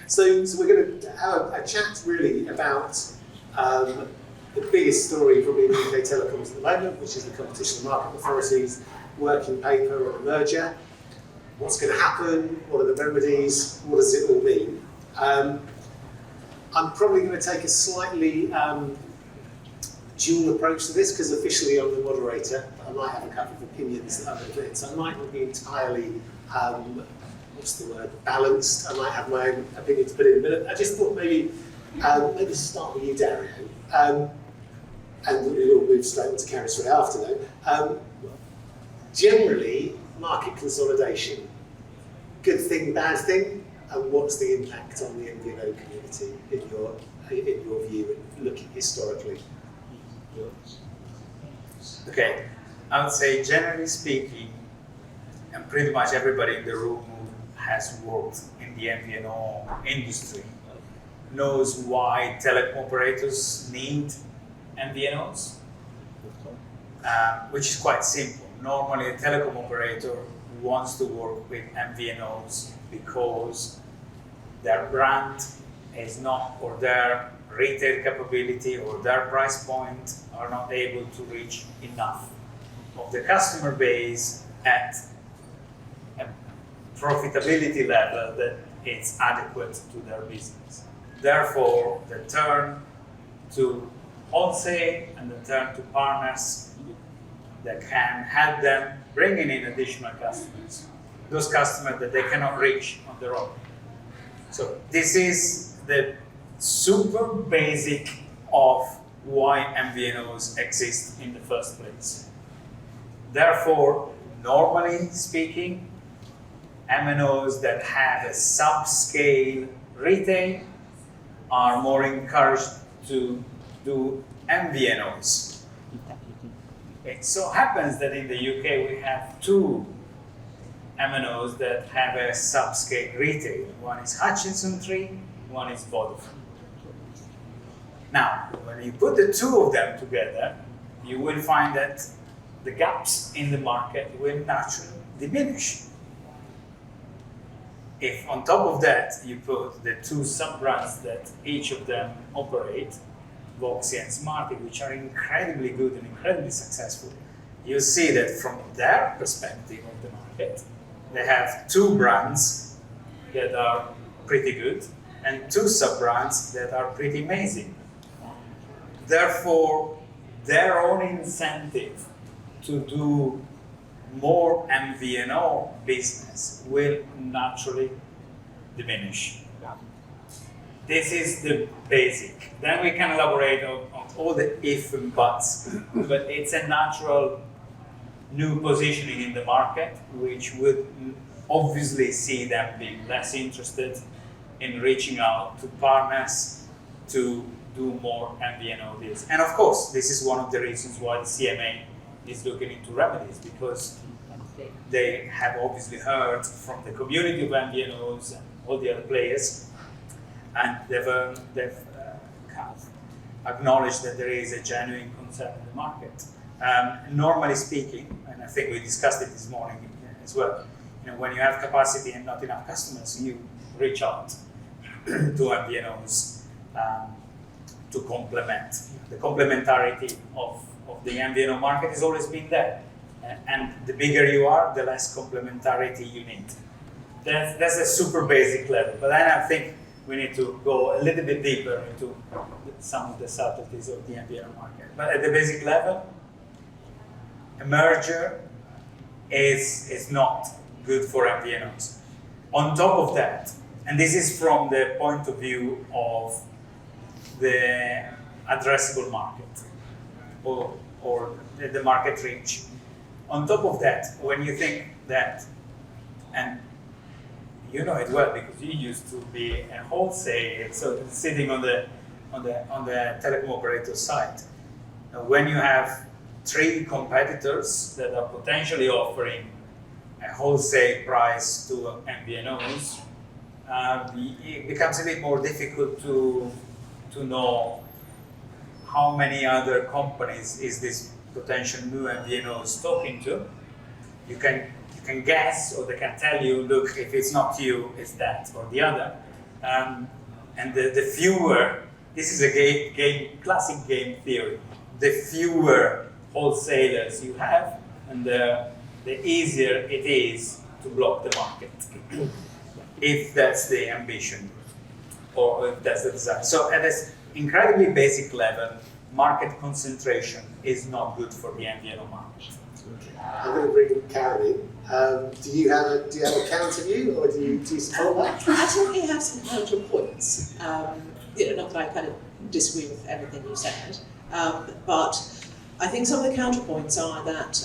So we're going to have a chat really about the biggest story probably in UK telecoms at the moment, which is the Competition and Market Authority's working paper on a merger. What's going to happen? What are the remedies? What does it all mean? I'm probably going to take a slightly dual approach to this because officially I'm the moderator, but I might have a couple of opinions that I'm going to put in. So I might not be entirely, what's the word, balanced. I might have my own opinion to put in. But I just thought maybe start with you, Dario. And we'll move straight on to Karis right after though. Generally, market consolidation, good thing, bad thing, and what's the impact on the MVNO community in your view, and looking historically? Okay, I would say generally speaking, and pretty much everybody in the room who has worked in the MVNO industry knows why telecom operators need MVNOs, which is quite simple. Normally, a telecom operator wants to work with MVNOs because their brand is not, or their retail capability or their price point are not able to reach enough of the customer base at a profitability level that is adequate to their business. Therefore, the turn to wholesale and the turn to partners that can help them bringing in additional customers, those customers that they cannot reach on their own. So this is the super basic of why MVNOs exist in the first place. Therefore, normally speaking, MNOs that have a sub-scale retail are more encouraged to do MVNOs. It so happens that in the UK we have two MNOs that have a sub-scale retail. One is Hutchinson 3, one is Vodafone. Now, when you put the two of them together, you will find that the gaps in the market will naturally diminish. If on top of that you put the two sub-brands that each of them operate, Voxy and Smarty, which are incredibly good and incredibly successful, you see that from their perspective of the market, they have two brands that are pretty good and two sub-brands that are pretty amazing. Therefore, their own incentive to do more MVNO business will naturally diminish. This is the basic. Then we can elaborate on all the if and buts, but it's a natural new positioning in the market, which would obviously see them being less interested in reaching out to partners to do more MVNO deals. And of course, this is one of the reasons why the CMA is looking into remedies, because they have obviously heard from the community of MVNOs and all the other players, and they've kind of acknowledged that there is a genuine concern in the market. Normally speaking, and I think we discussed it this morning as well, when you have capacity and not enough customers, you reach out to MVNOs to complement. The complementarity of the MVNO market has always been there. And the bigger you are, the less complementarity you need. That's a super basic level. But then I think we need to go a little bit deeper into some of the subtleties of the MVNO market. But at the basic level, a merger is not good for MVNOs. On top of that, and this is from the point of view of the addressable market or the market reach. On top of that, when you think that, and you know it well because you used to be a wholesale, so sitting on the telecom operator side, when you have three competitors that are potentially offering a wholesale price to MVNOs, it becomes a bit more difficult to know how many other companies is this potential new MVNOs talking to. You can guess, or they can tell you, look, if it's not you, it's that or the other. And the fewer, this is a classic game theory, the fewer wholesalers you have, and the easier it is to block the market, if that's the ambition, or if that's the desire. So at this incredibly basic level, market concentration is not good for the MVNO market. I'm going to bring Karen in. Do you have a counter view, or do you support that? I certainly have some counterpoints. Not that I kind of disagree with everything you said, but I think some of the counterpoints are that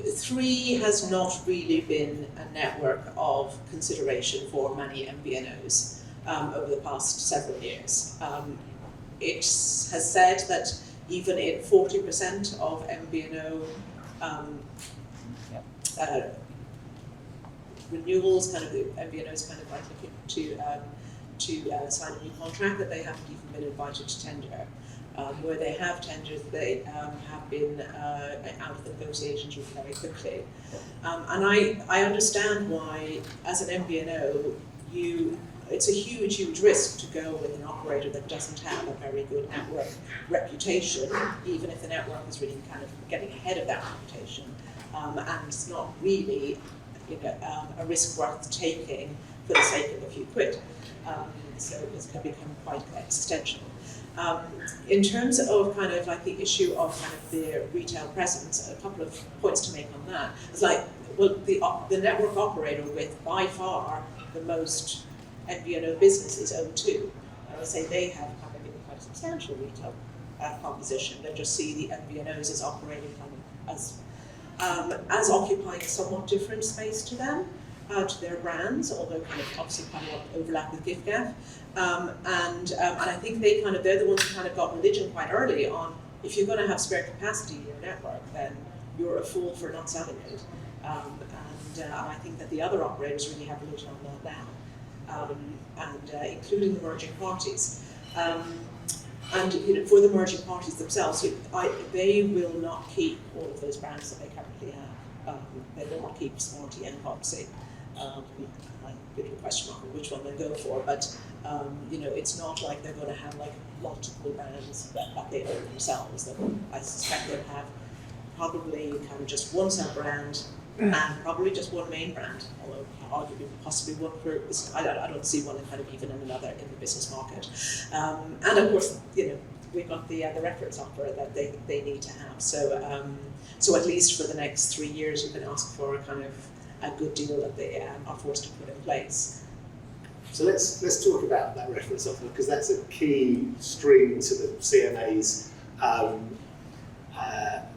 3 has not really been a network of consideration for many MVNOs over the past several years. It has said that even in 40% of MVNO renewals, kind of the MVNOs kind of like looking to sign a new contract, that they haven't even been invited to tender. Where they have tendered, they have been out of the negotiations very quickly. And I understand why, as an MVNO, it's a huge risk to go with an operator that doesn't have a very good network reputation, even if the network is really kind of getting ahead of that reputation. And it's not really a risk worth taking for the sake of a few quid. So it's going to become quite existential. In terms of kind of like the issue of kind of the retail presence, a couple of points to make on that. It's like, well, the network operator with by far the most MVNO business is O2. I would say they have kind of quite a substantial retail proposition. They just see the MVNOs as operating kind of as occupying a somewhat different space to them, to their brands, although kind of obviously quite a lot of overlap with giffgaff. And I think they're the ones who kind of got religion quite early on. If you're going to have spare capacity in your network, then you're a fool for not selling it. And I think that the other operators really have religion on that now, including the merging parties. And for the merging parties themselves, they will not keep all of those brands that they currently have. They will not keep Smarty and Foxy. I put a question mark on which one they go for, but it's not like they're going to have like multiple brands that they own themselves. I suspect they'll have probably kind of just one sub-brand and probably just one main brand, although arguably possibly one for, I don't see one kind of even in another in the business market. And of course, we've got the reference offer that they need to have. So at least for the next 3 years, you can ask for a kind of a good deal that they are forced to put in place. So let's talk about that reference offer, because that's a key string to the CMA's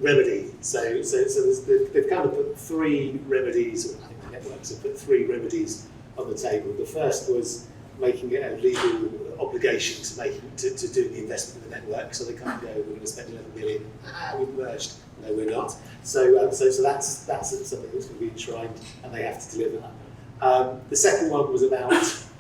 remedy. So they've kind of put 3 remedies, or I think the networks have put 3 remedies on the table. The first was making it a legal obligation to do the investment in the network, so they can't go, we're going to spend 11 million, we've merged. No, we're not. So that's something that's going to be enshrined, and they have to deliver that. The second one was about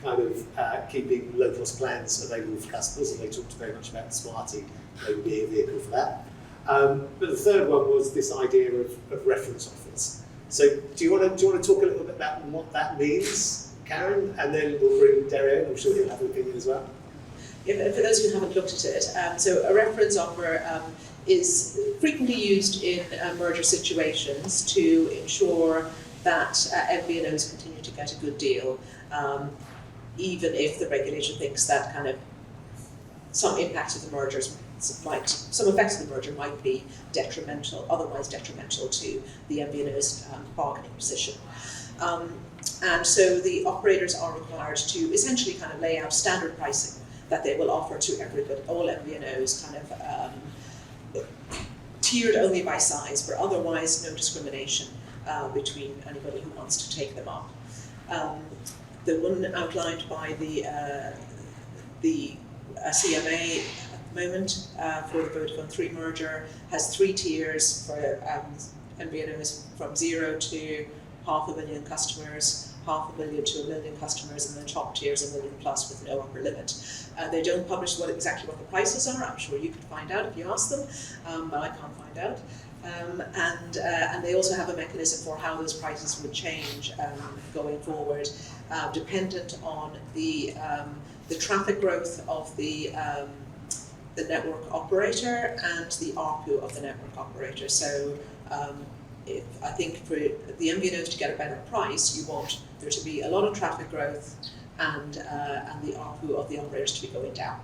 kind of keeping low-cost plans available for customers, and they talked very much about Smarty maybe being a vehicle for that. But the third one was this idea of reference offers. So do you want to talk a little bit about what that means, Karen, and then we'll bring Dario. I'm sure he'll have an opinion as well. Yeah, for those who haven't looked at it, so a reference offer is frequently used in merger situations to ensure that MVNOs continue to get a good deal, even if the regulator thinks that kind of some impacts of the mergers some effects of the merger might be otherwise detrimental to the MVNO's bargaining position. And so the operators are required to essentially kind of lay out standard pricing that they will offer to all MVNOs, kind of tiered only by size, but otherwise no discrimination between anybody who wants to take them up. The one outlined by the CMA at the moment for the Vodafone 3 merger has 3 tiers for MVNOs from 0 to 500,000 customers, 500,000 to 1 million customers, and the top tier is 1 million plus with no upper limit. They don't publish exactly what the prices are. I'm sure you could find out if you ask them, but I can't find out. And they also have a mechanism for how those prices would change going forward, dependent on the traffic growth of the network operator and the ARPU of the network operator. So I think for the MVNOs to get a better price, you want there to be a lot of traffic growth and the ARPU of the operators to be going down.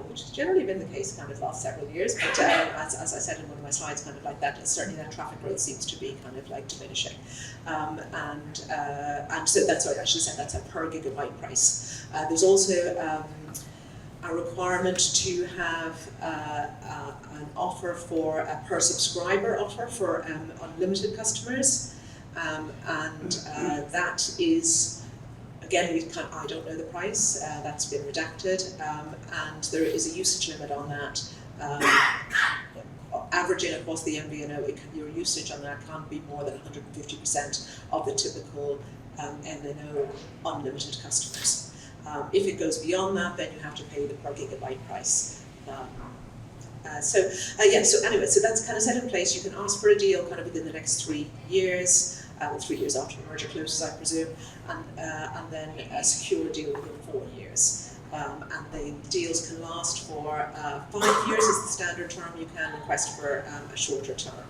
Which has generally been the case kind of last several years, but as I said in one of my slides, kind of like that, certainly that traffic growth seems to be kind of like diminishing. And so that's what I should say, that's a per gigabyte price. There's also a requirement to have an offer for a per subscriber offer for unlimited customers, and that is, again, I don't know the price, that's been redacted, and there is a usage limit on that. Averaging across the MVNO, your usage on that can't be more than 150% of the typical MNO unlimited customers. If it goes beyond that, then you have to pay the per gigabyte price. So anyway, so that's kind of set in place. You can ask for a deal kind of within the next 3 years. 3 years after the merger closes, I presume, and then a secure deal within 4 years. And the deals can last for 5 years is the standard term. You can request for a shorter term.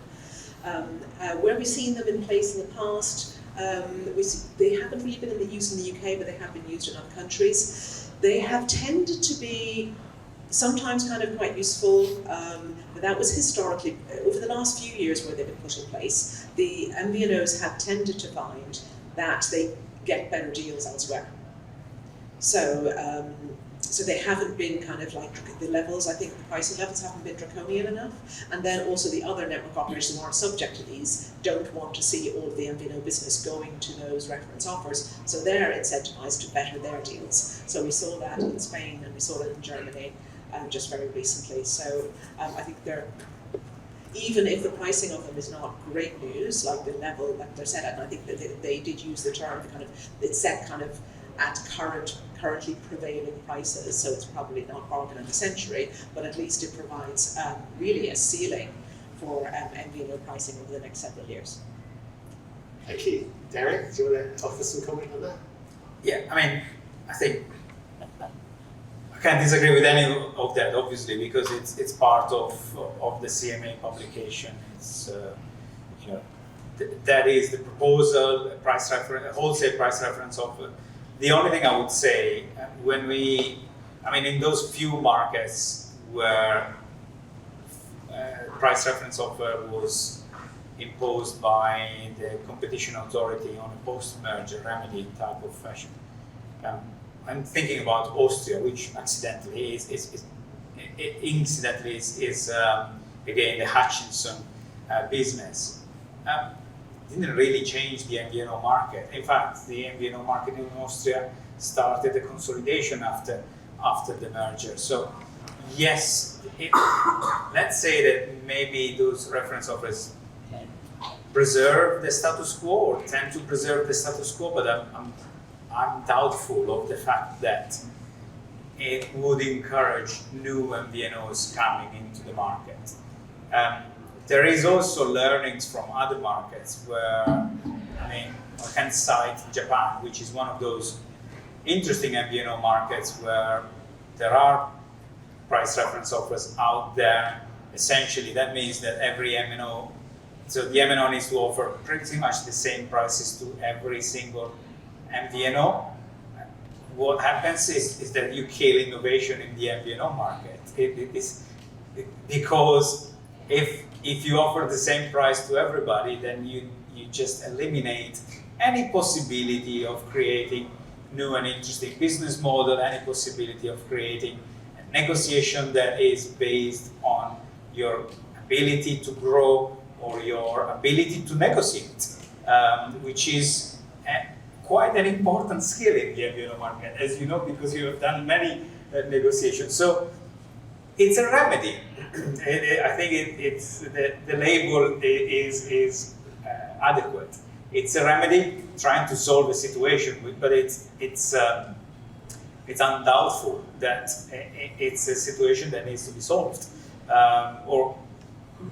Where we've seen them in place in the past, they haven't really been in the use in the UK, but they have been used in other countries. They have tended to be sometimes kind of quite useful, but that was historically, over the last few years where they've been put in place, the MVNOs have tended to find that they get better deals elsewhere. So they haven't been kind of like the levels, I think the pricing levels haven't been draconian enough, and then also the other network operators who aren't subject to these don't want to see all of the MVNO business going to those reference offers, so they're incentivized to better their deals. So we saw that in Spain and we saw that in Germany just very recently. So I think even if the pricing of them is not great news, like the level that they're set at, and I think that they did use the term kind of, it's set kind of at currently prevailing prices, so it's probably not bargain of the century, but at least it provides really a ceiling for MVNO pricing over the next several years. Thank you. Derek, do you want to offer some comment on that? Yeah, I mean, I think I can't disagree with any of that, obviously, because it's part of the CMA publication. It's that is the proposal, price reference, wholesale price reference offer. The only thing I would say, in those few markets where price reference offer was imposed by the competition authority on a post-merger remedy type of fashion. I'm thinking about Austria, which incidentally is again the Hutchinson business. Didn't really change the MVNO market. In fact, the MVNO market in Austria started a consolidation after the merger. So yes, let's say that maybe those reference offers preserve the status quo or tend to preserve the status quo, but I'm doubtful of the fact that it would encourage new MVNOs coming into the market. There is also learnings from other markets where, I can cite Japan, which is one of those interesting MVNO markets where there are price reference offers out there. Essentially, that means that every MNO, so the MNO needs to offer pretty much the same prices to every single MVNO. What happens is that you kill innovation in the MVNO market. Because if you offer the same price to everybody, then you just eliminate any possibility of creating new and interesting business model, any possibility of creating a negotiation that is based on your ability to grow or your ability to negotiate, which is quite an important skill in the MVNO market, as you know, because you have done many negotiations. So it's a remedy. I think it's the label is adequate. It's a remedy trying to solve a situation, but it's undoubtful that it's a situation that needs to be solved, or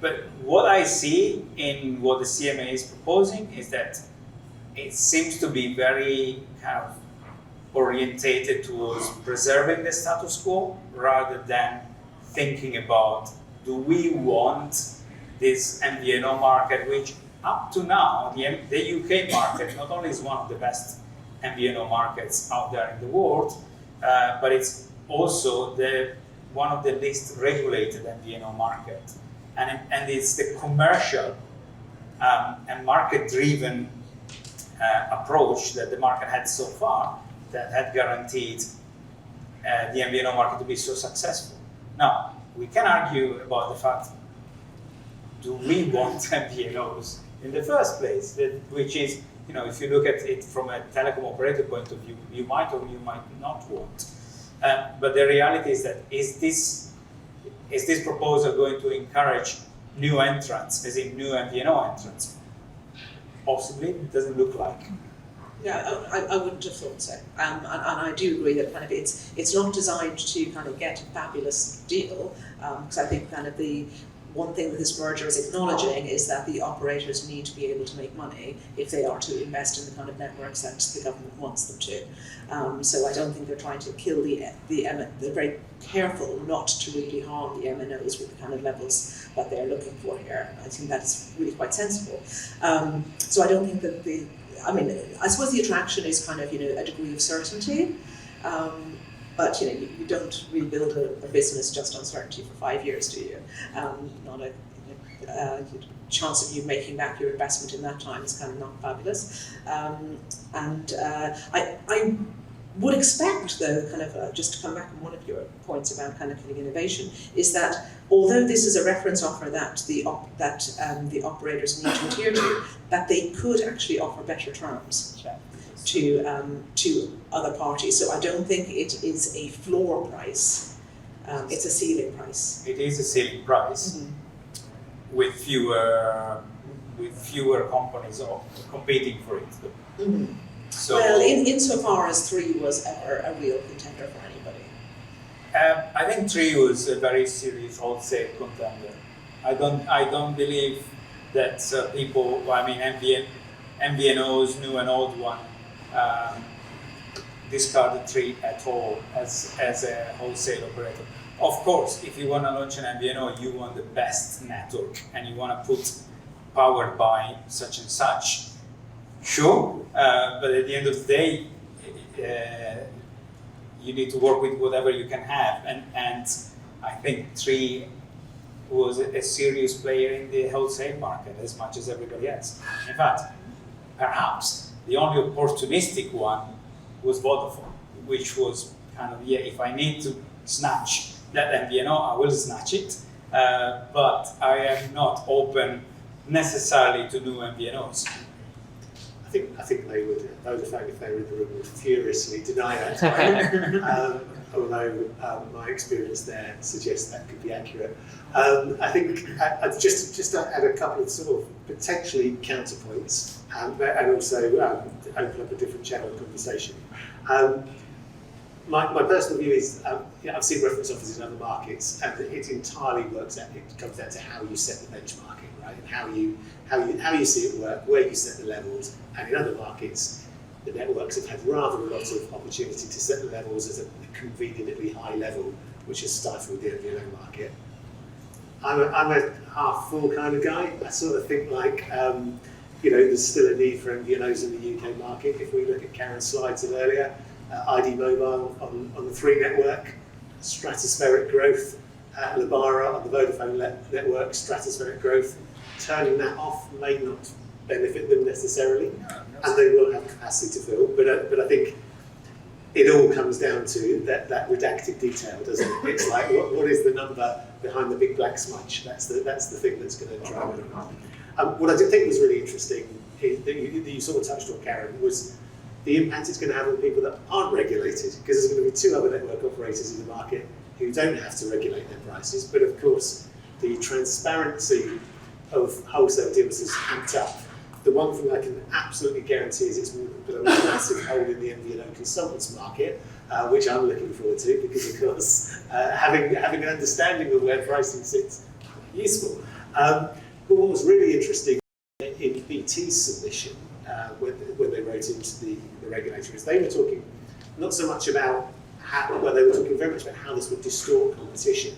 But what I see in what the CMA is proposing is that it seems to be very kind of orientated towards preserving the status quo rather than thinking about, do we want this MVNO market, which up to now, the UK market not only is one of the best MVNO markets out there in the world, but it's also one of the least regulated MVNO market. And it's the commercial and market-driven approach that the market had so far that had guaranteed the MVNO market to be so successful. Now, we can argue about the fact, do we want MVNOs in the first place? Which is, if you look at it from a telecom operator point of view, you might or you might not want. But the reality is that, is this proposal going to encourage new entrants, as in new MVNO entrants? Possibly, it doesn't look like. Yeah, I wouldn't have thought so. And I do agree that kind of it's not designed to kind of get a fabulous deal, because I think kind of the one thing that this merger is acknowledging is that the operators need to be able to make money if they are to invest in the kind of networks that the government wants them to. So I don't think they're trying to kill they're very careful not to really harm the MNOs with the kind of levels that they're looking for here. I think that's really quite sensible. So I don't think that I suppose the attraction is kind of, a degree of certainty. But you don't really build a business just on certainty for 5 years, do you? Not a chance of you making back your investment in that time is kind of not fabulous. I would expect, though, kind of just to come back on one of your points about kind of innovation, is that although this is a reference offer that the operators need to adhere to, that they could actually offer better terms to other parties. So I don't think it is a floor price. It's a ceiling price. It is a ceiling price with fewer companies competing for it. Mm-hmm. So, well, insofar as 3 was ever a real contender for anybody. I think 3 was a very serious wholesale contender. I don't believe that people, MVNOs, new and old one, discarded 3 at all as a wholesale operator. Of course, if you want to launch an MVNO, you want the best network and you want to put powered by such and such. Sure, but at the end of the day, you need to work with whatever you can have, and I think 3 was a serious player in the wholesale market as much as everybody else. In fact, perhaps the only opportunistic one was Vodafone, which was kind of, if I need to snatch that MVNO, I will snatch it, but I am not open necessarily to new MVNOs. I think they would, Vodafone, if they were in the room, would furiously deny that claim. Although my experience there suggests that could be accurate. I think I've just add a couple of sort of potentially counterpoints and also open up a different channel of conversation. My personal view is, I've seen reference offers in other markets, and it entirely works out. It comes down to how you set the benchmarking, right? And how you see it work, where you set the levels, and in other markets, the networks have had rather a lot of opportunity to set the levels at a conveniently high level, which has stifled the MVNO market. I'm a half full kind of guy. I sort of think like, there's still a need for MVNOs in the UK market. If we look at Karen's slides of earlier, ID Mobile on the 3 network, stratospheric growth. Lebara on the Vodafone network, stratospheric growth. Turning that off may not benefit them necessarily, and they will have capacity to fill. But I think it all comes down to that redacted detail, doesn't it? It's like what is the number behind the big black smudge? That's the thing that's going to drive it. What I did think was really interesting that you sort of touched on, Karen, was the impact it's going to have on people that aren't regulated, because there's going to be 2 other network operators in the market who don't have to regulate their prices, but of course the transparency of wholesale deals is amped up. The one thing I can absolutely guarantee is it's put a massive hole in the MVNO consultants market, which I'm looking forward to, because of course having an understanding of where pricing sits is useful. But what was really interesting in BT's submission, when they wrote into the regulator, is they were talking not so much about they were talking very much about how this would distort competition.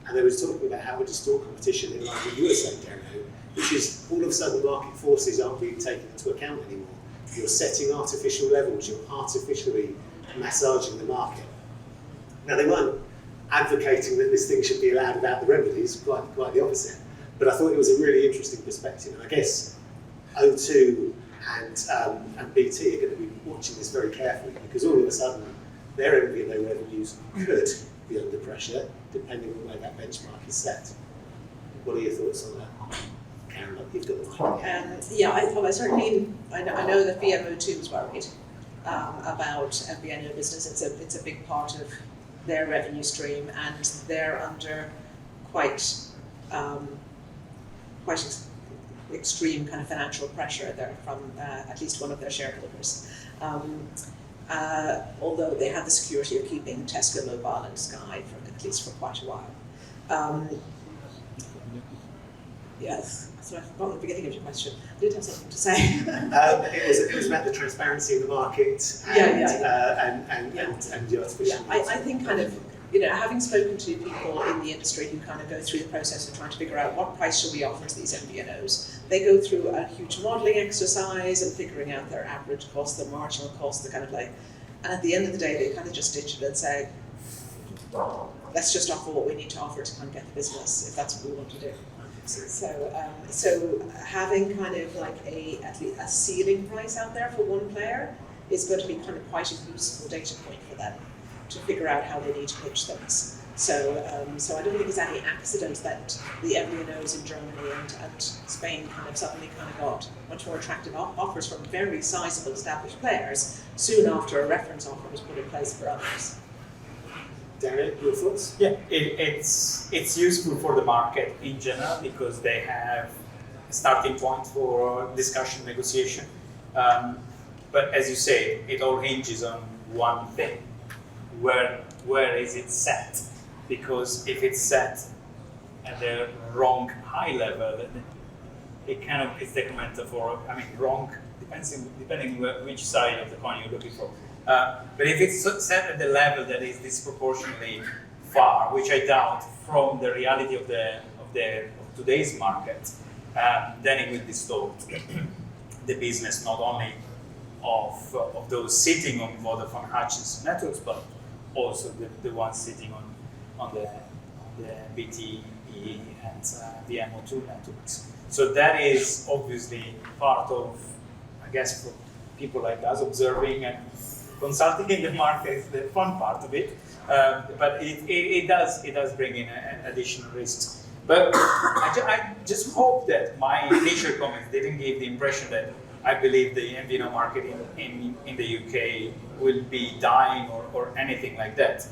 And they were talking about how it would distort competition in line with what you were saying, Darren, which is all of a sudden market forces aren't being taken into account anymore. You're setting artificial levels, you're artificially massaging the market. Now, they weren't advocating that this thing should be allowed without the remedies, quite the opposite. But I thought it was a really interesting perspective, and I guess O2 and BT are going to be watching this very carefully, because all of a sudden their MVNO revenues could be under pressure, depending on where that benchmark is set. What are your thoughts on that? Karen, you've got the mic. Yeah, I certainly, I know that VMO2 is worried about MVNO business. It's a big part of their revenue stream, and they're under quite extreme kind of financial pressure there from at least one of their shareholders. Although they have the security of keeping Tesco Mobile and Sky at least for quite a while. Yes, so I forgot the beginning of your question. I did have something to say. It was about the transparency in the market and the artificial. I think kind of, having spoken to people in the industry who kind of go through the process of trying to figure out what price should we offer to these MVNOs, they go through a huge modelling exercise and figuring out their average cost, their marginal cost, the kind of and at the end of the day, they kind of just ditch it and say, let's just offer what we need to offer to kind of get the business, if that's what we want to do. So having kind of at least a ceiling price out there for one player is going to be kind of quite a useful data point for them to figure out how they need to pitch things. So I don't think it's any accident that the MVNOs in Germany and Spain suddenly got much more attractive offers from very sizable established players soon after a reference offer was put in place for others. Darren, your thoughts? Yeah, it's useful for the market in general because they have a starting point for discussion, negotiation. But as you say, it all hinges on one thing: where is it set? Because if it's set at the wrong high level, it kind of is detrimental for. Wrong depending which side of the coin you're looking for. But if it's set at the level that is disproportionately far, which I doubt from the reality of today's market, then it will distort the business not only of those sitting on Vodafone Hutchins networks, but also the ones sitting on the BT and the MO2 networks. So that is obviously part of, I guess, for people like us observing and consulting in the market is the fun part of it, but it does bring in additional risks. But I just hope that my initial comments didn't give the impression that I believe the MVNO market in the UK will be dying or anything like that.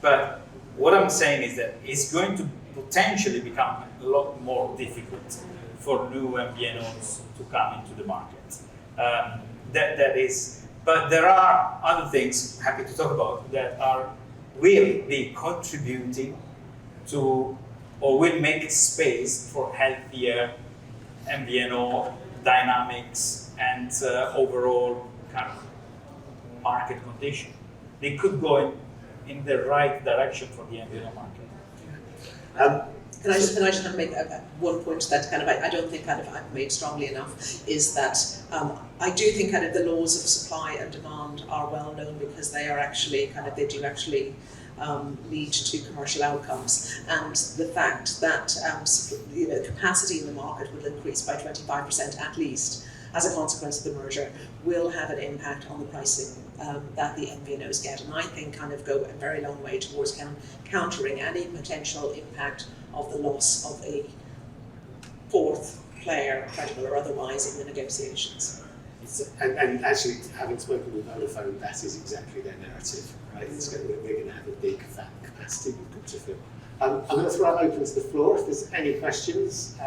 But what I'm saying is that it's going to potentially become a lot more difficult for new MVNOs to come into the market. That is. But there are other things, happy to talk about, that will be contributing to, or will make space for healthier MVNO dynamics and overall kind of market condition. They could go in the right direction for the MVNO market. Can I just make one point that I don't think I've made strongly enough, is that I do think the laws of supply and demand are well known because they are actually they do actually lead to commercial outcomes, and the fact that capacity in the market will increase by 25% at least as a consequence of the merger will have an impact on the pricing that the MVNOs get, and I think go a very long way towards countering any potential impact of the loss of a fourth player, credible or otherwise, in the negotiations. And actually, having spoken with Vodafone, that is exactly their narrative, right? We're going to have a big fat capacity we've got to fill. I'm going to throw it open to the floor. If there's any questions,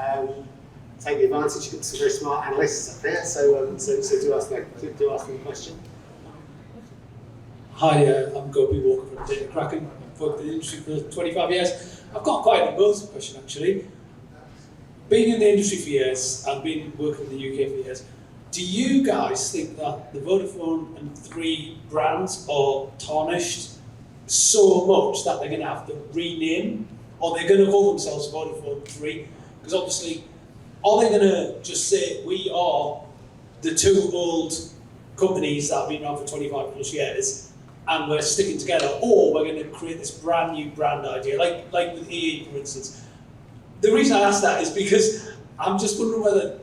take the advantage. You've got some very smart analysts up there, so do ask them a question. Hi, I'm Gopi Walker from Data Kraken. I've worked in the industry for 25 years. I've got quite an imposing question, actually. being in the industry for years and been working in the UK for years, do you guys think that the Vodafone and Three brands are tarnished so much that they're going to have to rename, or they're going to call themselves Vodafone 3? Because obviously, are they going to just say, we are the two old companies that have been around for 25 plus years and we're sticking together, or we're going to create this brand new brand idea, like with EE, for instance? The reason I ask that is because I'm just wondering whether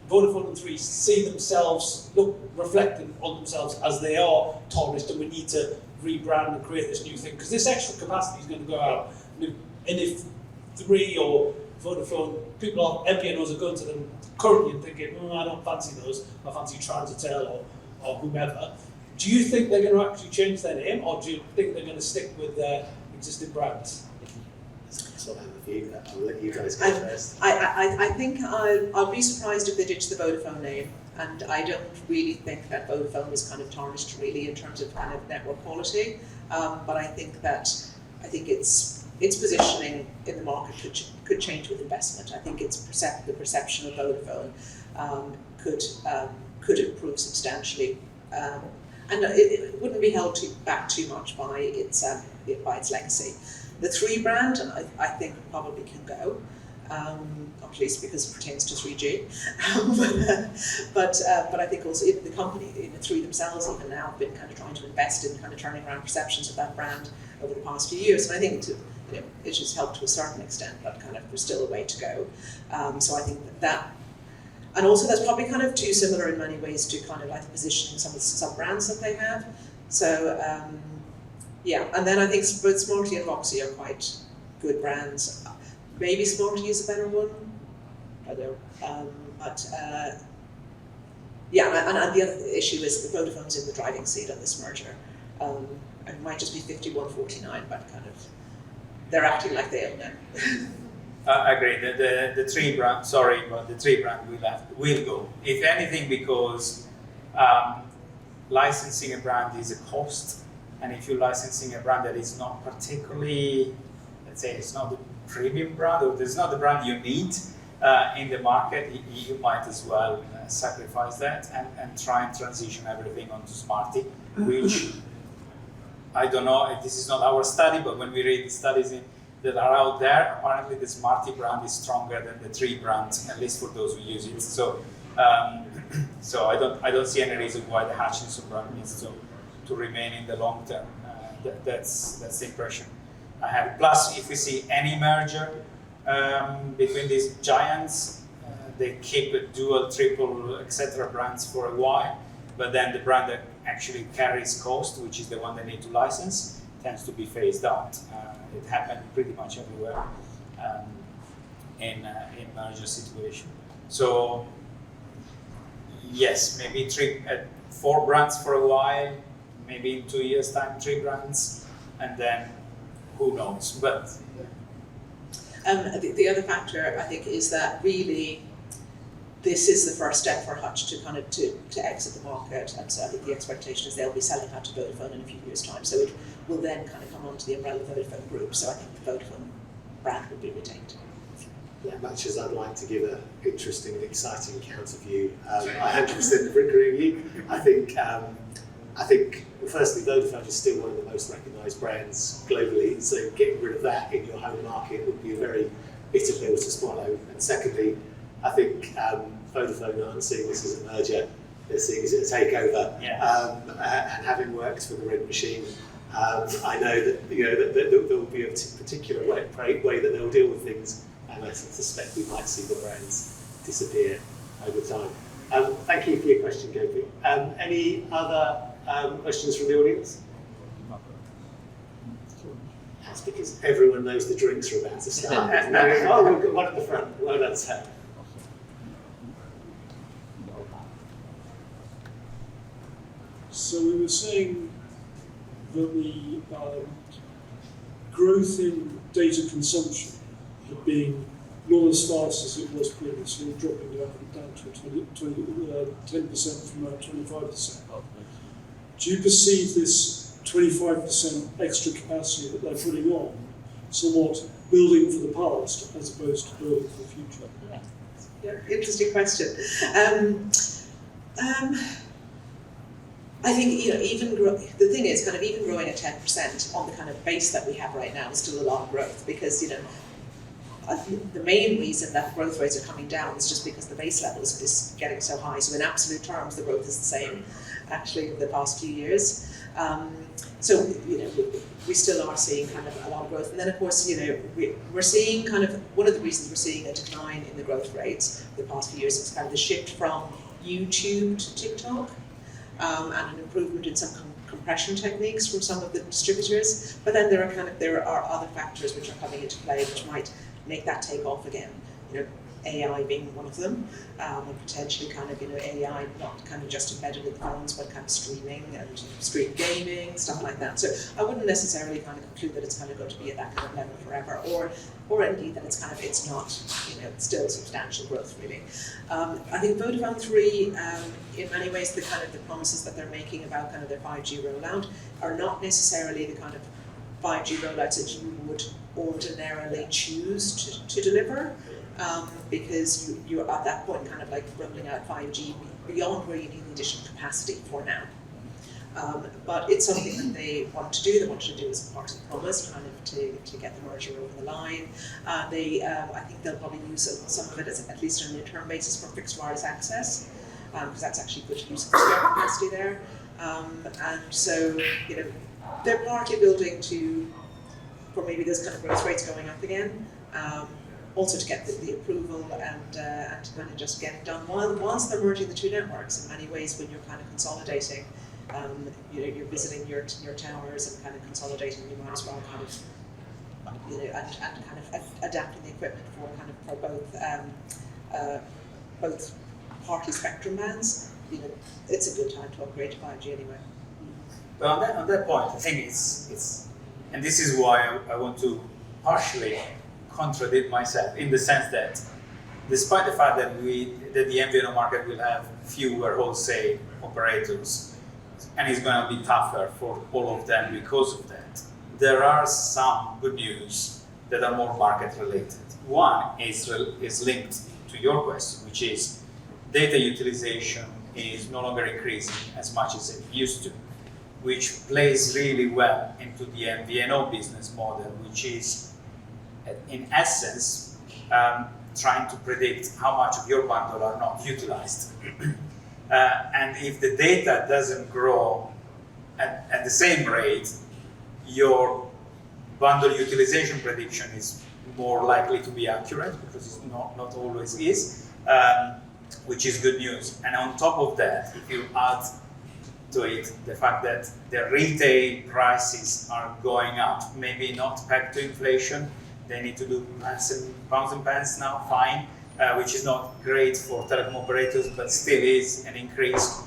Vodafone and Three see themselves, reflecting on themselves as they are tarnished, and we need to rebrand and create this new thing, because this extra capacity is going to go out. And if Three or Vodafone, MVNOs are going to them currently and thinking, I don't fancy those, I fancy Transitel or whomever. Do you think they're going to actually change their name, or do you think they're going to stick with their existing brands? So I have a view. I'll let you guys go first. I think I'll be surprised if they ditch the Vodafone name, and I don't really think that Vodafone is kind of tarnished really in terms of kind of network quality. But I think its positioning in the market could change with investment. I think the perception of Vodafone could improve substantially, and it wouldn't be held back too much by its legacy. The Three brand, I think, probably can go, not least because it pertains to 3G. But I think also the company, Three themselves, even now, have been kind of trying to invest in kind of turning around perceptions of that brand over the past few years. And I think it just helped to a certain extent, but kind of there's still a way to go. So I think that, and also that's probably kind of too similar in many ways to kind of like the positioning some of the sub-brands that they have. So. Yeah, and then I think both Smarty and Roxy are quite good brands. Maybe Smarty is a better one, I don't know. Yeah, and the other issue is that Vodafone's in the driving seat on this merger. It might just be 51-49, but kind of they're acting like they own it. I agree. The Three brand, sorry, but the Three brand will go. If anything, because licensing a brand is a cost. And if you're licensing a brand that is not particularly, let's say it's not the premium brand, or it's not the brand you need in the market, you might as well sacrifice that and try and transition everything onto Smarty, which I don't know if this is not our study, but when we read the studies that are out there, apparently the Smarty brand is stronger than the Three brand, at least for those who use it. So, so I don't see any reason why the Hutchinson brand needs to remain in the long term. That's the impression I have. Plus, if we see any merger between these giants, they keep a dual, triple, etc. brands for a while, but then the brand that actually carries cost, which is the one they need to license, tends to be phased out. It happened pretty much everywhere in merger situation. So yes, maybe four brands for a while. Maybe in 2 years' time, 3 brands, and then who knows? But the other factor I think is that really this is the first step for Hutch to kind of to exit the market, and so I think the expectation is they'll be selling out to Vodafone in a few years' time. So it will then kind of come onto the umbrella of Vodafone Group. So I think the Vodafone brand will be retained. Yeah, much as I'd like to give an interesting and exciting counter view, I 100% agree with you. I think, firstly, Vodafone is still one of the most recognised brands globally, so getting rid of that in your home market would be a very bitter pill to swallow. And secondly, I think Vodafone aren't seeing this as a merger, they're seeing it as a takeover. Yeah. And having worked for the Red Machine, I know that that there will be a particular way that they'll deal with things, and I suspect we might see the brands disappear over time. Thank you for your question, Gopi. Any other questions from the audience? That's because everyone knows the drinks are about to start. Oh, we've got one at the front. Well done, Sam. So we were saying that the growth in data consumption had been not as fast as it was previously, dropping down to 10% from 25%. Do you perceive this 25% extra capacity that they're putting on somewhat building for the past as opposed to building for the future? Interesting question. I think the thing is, kind of even growing at 10% on the kind of base that we have right now is still a lot of growth, because I think the main reason that growth rates are coming down is just because the base level is getting so high. So in absolute terms, the growth is the same, actually, over the past few years. So we still are seeing kind of a lot of growth, and then of course we're seeing kind of one of the reasons we're seeing a decline in the growth rates the past few years is kind of the shift from YouTube to TikTok, and an improvement in some compression techniques from some of the distributors. But then there are other factors which are coming into play which might make that take off again. AI being one of them, and potentially kind of AI not kind of just embedded in the phones, but kind of streaming and stream gaming, stuff like that. So I wouldn't necessarily kind of conclude that it's kind of going to be at that kind of level forever, or indeed that it's not still substantial growth really. I think Vodafone 3, in many ways, the promises that they're making about kind of their 5G rollout are not necessarily the kind of 5G rollouts that you would ordinarily choose to deliver. Because you're at that point kind of like rolling out 5G beyond where you need the additional capacity for now. But it's something that they want to do. They want to do as part of the promise, kind of to get the merger over the line. I think they'll probably use some of it as, at least on a near-term basis, for fixed wireless access, because that's actually good use of the spare capacity there. And so they're partly building for maybe those kind of growth rates going up again. Also to get the approval and to kind of just get it done whilst they're merging the two networks. In many ways, when you're kind of consolidating, you're visiting your towers and kind of consolidating, you might as well kind of and kind of adapting the equipment for both party spectrum bands. It's a good time to upgrade to 5G anyway. But on that point, I think it's and this is why I want to partially contradict myself, in the sense that despite the fact that the MVNO market will have fewer wholesale operators and it's going to be tougher for all of them because of that, there are some good news that are more market related. One is linked to your question, which is data utilization is no longer increasing as much as it used to, which plays really well into the MVNO business model, which is in essence, trying to predict how much of your bundle are not utilized. And if the data doesn't grow at the same rate, your bundle utilization prediction is more likely to be accurate, because it's not always is, which is good news. And on top of that, if you add to it the fact that the retail prices are going up, maybe not pegged to inflation, they need to do pounds and pence now, fine, which is not great for telecom operators, but still is an increase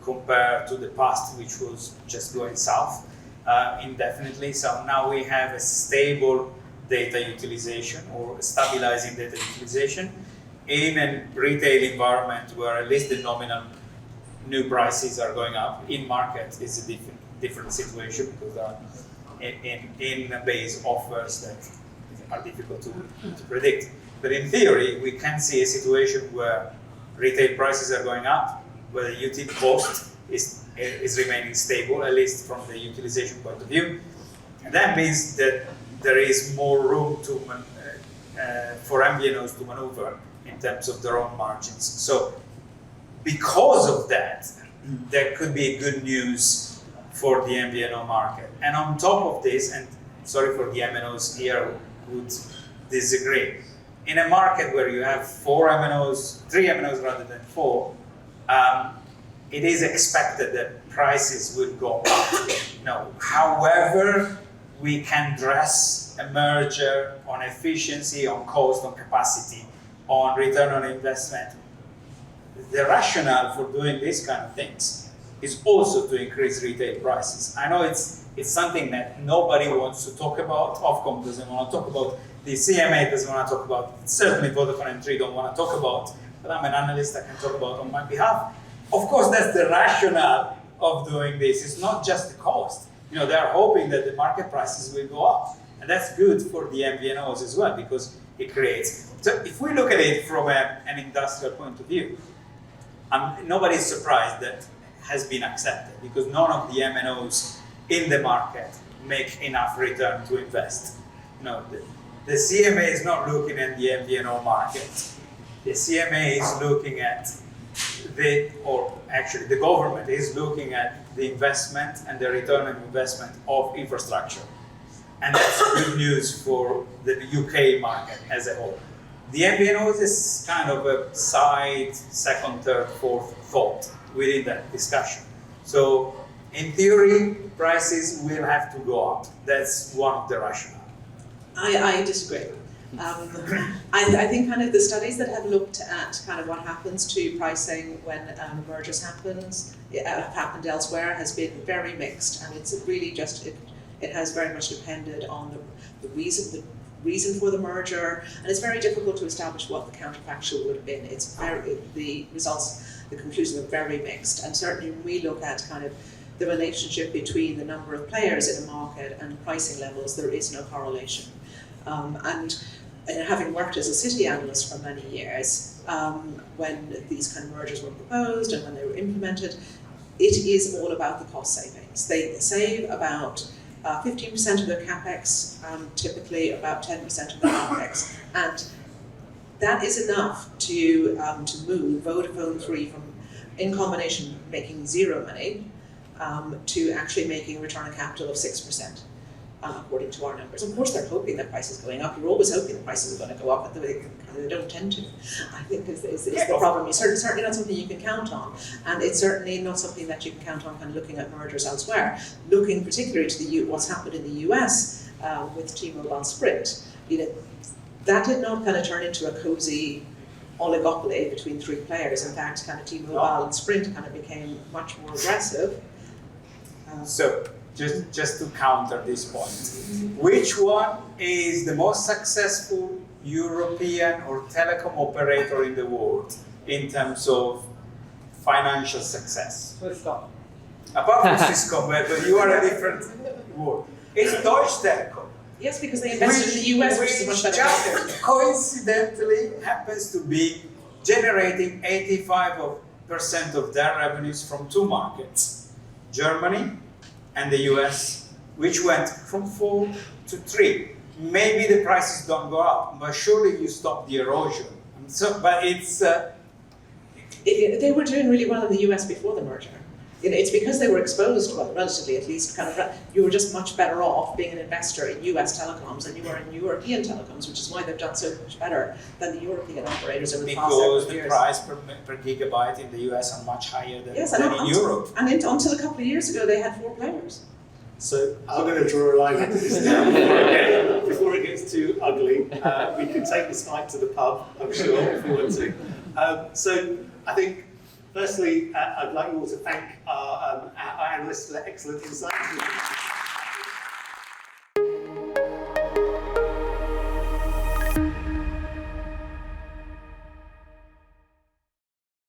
compared to the past, which was just going south indefinitely. So now we have a stable data utilization, or stabilizing data utilization, in a retail environment where at least the nominal new prices are going up. In market is a different situation, because there are in base offers that are difficult to predict. But in theory, we can see a situation where retail prices are going up, where the UT cost is remaining stable, at least from the utilization point of view. And that means that there is more room for MVNOs to maneuver in terms of their own margins. So because of that, there could be good news for the MVNO market. And on top of this, and sorry for the MNOs here would disagree, in a market where you have 3 MNOs rather than 4, it is expected that prices will go up. However we can dress a merger on efficiency, on cost, on capacity, on return on investment, the rationale for doing these kind of things is also to increase retail prices. I know it's something that nobody wants to talk about. Ofcom doesn't want to talk about. The CMA doesn't want to talk about. Certainly Vodafone and 3 don't want to talk about. But I'm an analyst, I can talk about on my behalf. Of course, that's the rationale of doing this. It's not just the cost. They are hoping that the market prices will go up. And that's good for the MVNOs as well, because it creates So if we look at it from an industrial point of view, nobody's surprised that has been accepted because none of the MNOs in the market make enough return to invest. No, the CMA is not looking at the MVNO market. The CMA is looking at the government is looking at the investment and the return on investment of infrastructure. And that's good news for the UK market as a whole. The MVNOs is kind of a side, second, third, fourth thought within that discussion. So in theory, prices will have to go up. That's one of the rationale. I disagree. I think kind of the studies that have looked at kind of what happens to pricing when mergers have happened elsewhere has been very mixed, and it's really just it has very much depended on the reason for the merger, and it's very difficult to establish what the counterfactual would have been. The results, the conclusions are very mixed, and certainly when we look at kind of the relationship between the number of players in a market and pricing levels, there is no correlation. And having worked as a city analyst for many years, when these kind of mergers were proposed and when they were implemented, it is all about the cost savings. They save about 15% of their capex, typically about 10% of their capex, and that is enough to move Vodafone 3 from, in combination, making zero money to actually making a return on capital of 6%. According to our numbers. Of course, they're hoping that prices are going up. You're always hoping the prices are going to go up, but they don't tend to. I think is the problem. It's certainly not something you can count on, and it's certainly not something that you can count on kind of looking at mergers elsewhere. Looking particularly to what's happened in the US with T-Mobile and Sprint, that did not kind of turn into a cozy oligopoly between three players. In fact, kind of T-Mobile and Sprint kind of became much more aggressive. So. Just to counter this point, which one is the most successful European or telecom operator in the world in terms of financial success? Swisscom. Apart from Swisscom, but you are a different world. It's Deutsche Telekom. Yes, because they invested in the US, which is a much better market. Coincidentally happens to be generating 85% of their revenues from two markets, Germany and the US, which went from 4 to 3. Maybe the prices don't go up, but surely you stop the erosion. But it's... They were doing really well in the US before the merger. It's because they were exposed, well, relatively at least, you were just much better off being an investor in US telecoms than you were in European telecoms, which is why they've done so much better than the European operators over the past several years. Because the price per gigabyte in the US are much higher than in Europe. And until a couple of years ago, they had 4 players. So I'm going to draw a line under this now before it gets too ugly. We can take this fight to the pub, I'm sure, if we want to. So I think, firstly, I'd like you all to thank our analysts for their excellent insights.